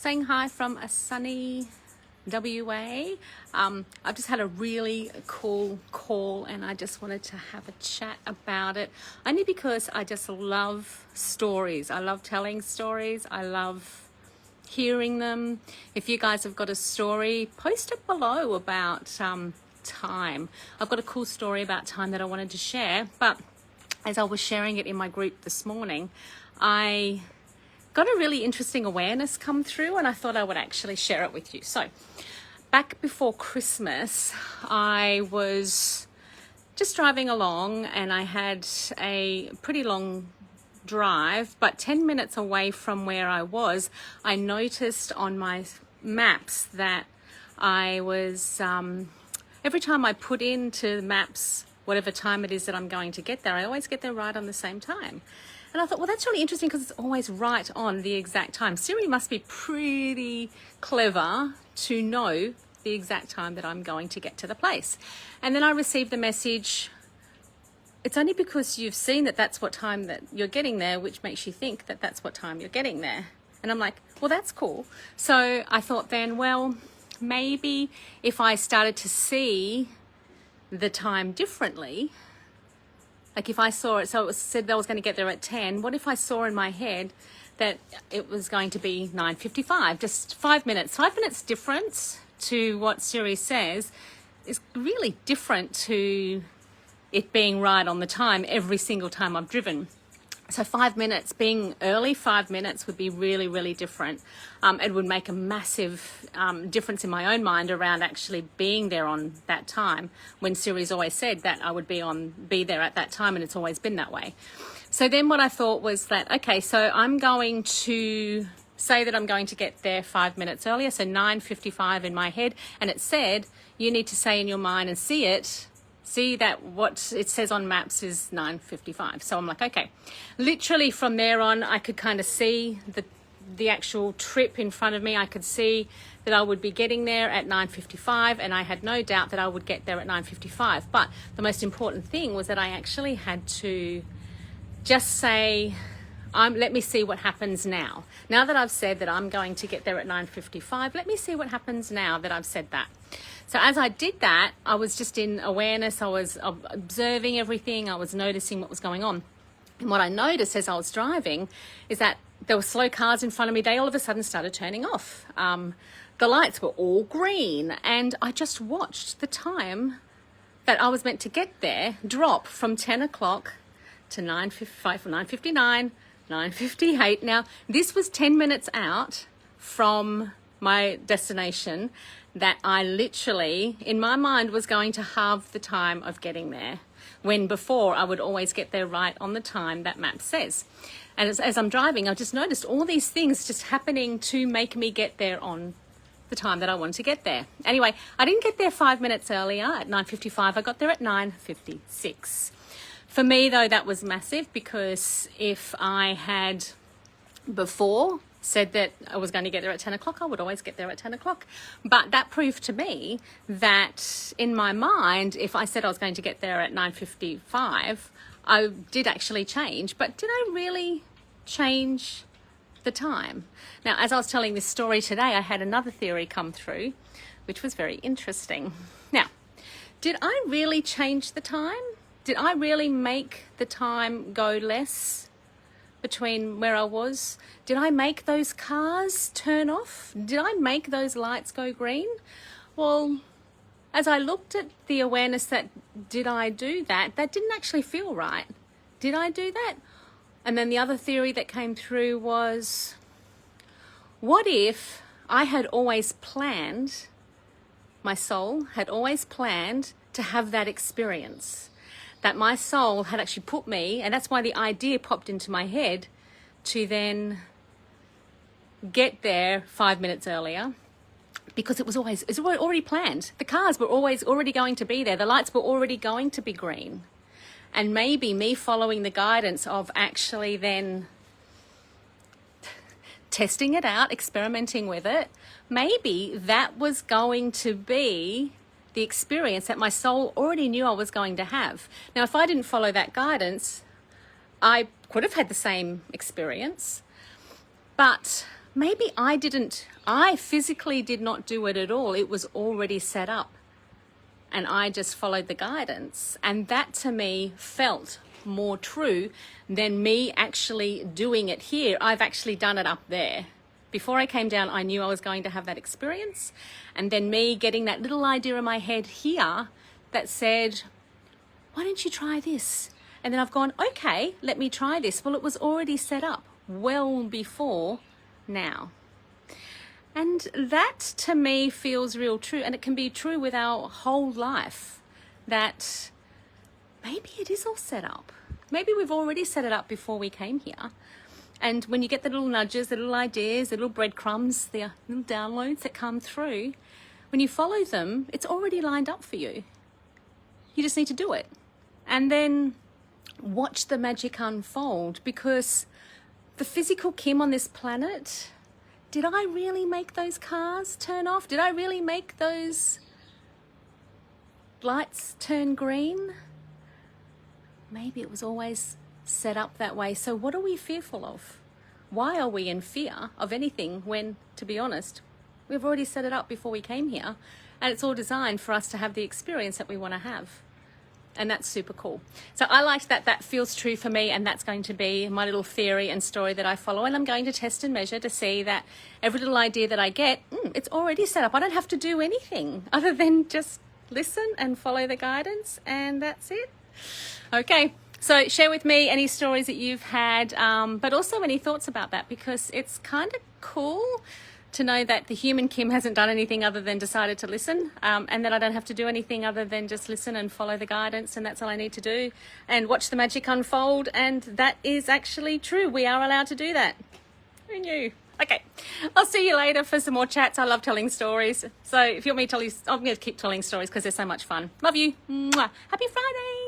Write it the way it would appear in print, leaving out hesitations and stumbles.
saying hi from a sunny WA. I've just had a really cool call and I just wanted to have a chat about it, only because I just love stories. I love telling stories. I love hearing them. If you guys have got a story, post it below about time. I've got a cool story about time that I wanted to share, but as I was sharing it in my group this morning, I got a really interesting awareness come through and I thought I would actually share it with you. So back before Christmas, I was just driving along and I had a pretty long drive, but 10 minutes away from where I was, I noticed on my maps that I was, every time I put into maps whatever time it is that I'm going to get there, I always get there right on the same time. And I thought, well, that's really interesting because it's always right on the exact time. Siri must be pretty clever to know the exact time that I'm going to get to the place. And then I received the message, it's only because you've seen that that's what time that you're getting there, which makes you think that that's what time you're getting there. And I'm like, well, that's cool. So I thought then, well, maybe if I started to see the time differently, like if I saw it, so it was said that I was going to get there at 10, what if I saw in my head that it was going to be 9:55, just 5 minutes. 5 minutes difference to what Siri says is really different to it being right on the time every single time I've driven. So 5 minutes, being early 5 minutes would be really, really different. It would make a massive difference in my own mind around actually being there on that time, when Siri's always said that I would be there at that time, and it's always been that way. So then what I thought was that, okay, so I'm going to say that I'm going to get there 5 minutes earlier, so 9:55 in my head, and it said you need to say in your mind and see that what it says on maps is 9:55. So I'm like, okay. Literally from there on, I could kind of see the actual trip in front of me. I could see that I would be getting there at 9:55, and I had no doubt that I would get there at 9:55. But the most important thing was that I actually had to just say, let me see what happens now. Now that I've said that I'm going to get there at 9:55, let me see what happens now that I've said that. So as I did that, I was just in awareness. I was observing everything. I was noticing what was going on. And what I noticed as I was driving is that there were slow cars in front of me. They all of a sudden started turning off. The lights were all green, and I just watched the time that I was meant to get there drop from 10 o'clock to 9:55, 9:59, 9:58. Now, this was 10 minutes out from my destination that I literally, in my mind, was going to halve the time of getting there, when before I would always get there right on the time that map says. And as I'm driving, I just noticed all these things just happening to make me get there on the time that I wanted to get there. Anyway, I didn't get there 5 minutes earlier at 9:55. I got there at 9:56. For me, though, that was massive, because if I had before said that I was going to get there at 10 o'clock, I would always get there at 10 o'clock. But that proved to me that in my mind, if I said I was going to get there at 9:55, I did actually change. But did I really change the time? Now, as I was telling this story today, I had another theory come through, which was very interesting. Now, did I really change the time? Did I really make the time go less between where I was? Did I make those cars turn off? Did I make those lights go green? Well, as I looked at the awareness that, did I do that? That didn't actually feel right. Did I do that? And then the other theory that came through was, what if I had always planned, my soul had always planned to have that experience? That my soul had actually put me, and that's why the idea popped into my head to then get there 5 minutes earlier, because it's already planned. The cars were already going to be there. The lights were already going to be green. And maybe me following the guidance of actually then testing it out, experimenting with it, maybe that was going to be the experience that my soul already knew I was going to have. Now, if I didn't follow that guidance, I could have had the same experience, but maybe I physically did not do it at all. It was already set up and I just followed the guidance. And that to me felt more true than me actually doing it here. I've actually done it up there. Before I came down, I knew I was going to have that experience. And then me getting that little idea in my head here that said, why don't you try this? And then I've gone, okay, let me try this. Well, it was already set up well before now. And that to me feels real true. And it can be true with our whole life, that maybe it is all set up. Maybe we've already set it up before we came here. And when you get the little nudges, the little ideas, the little breadcrumbs, the little downloads that come through, when you follow them, it's already lined up for you. You just need to do it. And then watch the magic unfold, because the physical Kim on this planet, did I really make those cars turn off? Did I really make those lights turn green? Maybe it was always set up that way. So what are we fearful of? Why are we in fear of anything when, to be honest, we've already set it up before we came here, and it's all designed for us to have the experience that we want to have. And that's super cool. So I like that. That feels true for me, and that's going to be my little theory and story that I follow. And I'm going to test and measure to see that every little idea that I get, it's already set up. I don't have to do anything other than just listen and follow the guidance, and that's it. Okay, so share with me any stories that you've had, but also any thoughts about that, because it's kind of cool to know that the human Kim hasn't done anything other than decided to listen, and that I don't have to do anything other than just listen and follow the guidance, and that's all I need to do, and watch the magic unfold. And that is actually true. We are allowed to do that. Who knew? Okay, I'll see you later for some more chats. I love telling stories. So if you want me to tell you, I'm going to keep telling stories because they're so much fun. Love you. Mwah. Happy Friday.